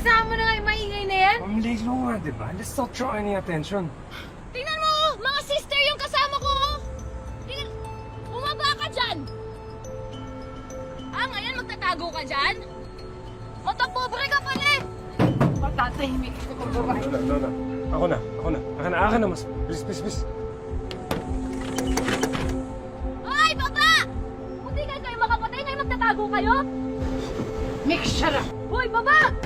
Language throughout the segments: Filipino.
Isama mo na nga yung maingay na yan. Mamlilo nga, di ba? Let's not draw any attention. Tingnan mo! Mga sister yung kasama ko! Tingnan... Bumaba ka dyan! Ah, ngayon magtatago ka dyan? Matapobre ka pala eh! Matatahimik ka pag babae. No. Ako na. Aka na, mas. Please. Ay, baba! Hindi kayo makapatay, ngayon magtatago kayo? Mick, shut up! Hoy, baba!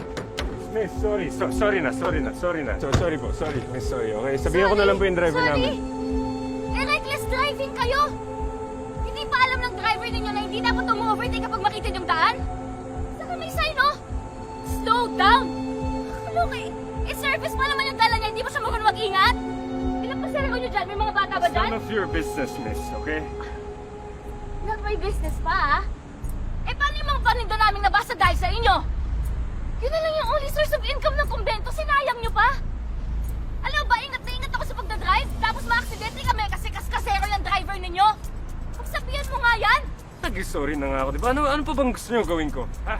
Miss, sorry. Sorry na. Sorry po. Sorry. Miss, sorry. Okay, sabihin ko na lang po yung driver namin. Eh, reckless driving kayo! Hindi pa alam ng driver ninyo na hindi dapat umu-overtake kapag makita yung daan? Saka may sign, oh! Slow down! Look, service pa naman yung dala niya, hindi pa siya marunong mag-ingat? Ilang pasero nyo dyan? May mga bata ba dyan? None of your business, miss, okay? Not my business pa, ha? Eh, paano yung mga paninda naming nabasa dahil sa inyo? Yun na lang yung only source of income ng kumbento, sinayang nyo pa? Alam mo ba, ingat na ingat ako sa pagdadrive, tapos ma-aksidente kami kasi kaskasero yung driver ninyo? Pagsabihan mo nga yan! Nag-sorry na nga ako, di ba? Ano pa bang gusto niyo gawin ko? Ha?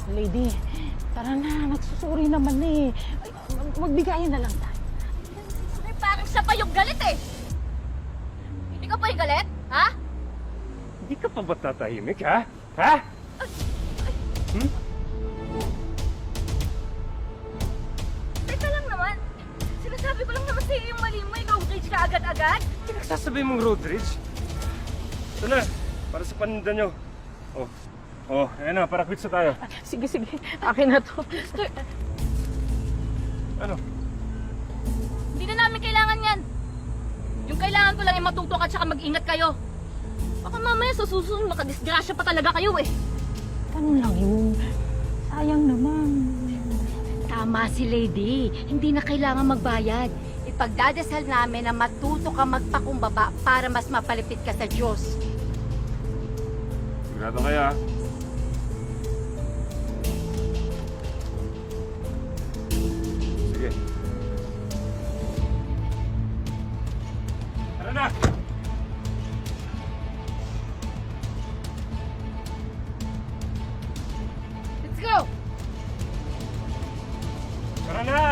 Lady, tara na, nagsusuri naman eh. Ay, magbigayan na lang tayo. Ay, parang siya pa yung galit eh! Hindi ka pa yung galit, ha? Hindi ka pa ba tatahimik, ha? Ha? Teka lang naman. Sinasabi ko lang naman sa'yo yung mali mo, ikaw rage ka agad-agad. Pinagsasabi mong road rage? Ito na, para sa paninda nyo. Ayan na, para quits na tayo. Sige, akin na to. Ano? Hindi na namin kailangan yan. Yung kailangan ko lang ay matuto ka tsaka mag-ingat kayo. Baka mamaya sa susunod makadisgrasya pa talaga kayo eh. Ano lang yun? Sayang naman. Tama si Lady. Hindi na kailangan magbayad. Ipagdadasal namin na matuto ka magpakumbaba para mas mapalipit ka sa Diyos. Sigurado kaya. Sige. Tara na! Let's go! Tara na!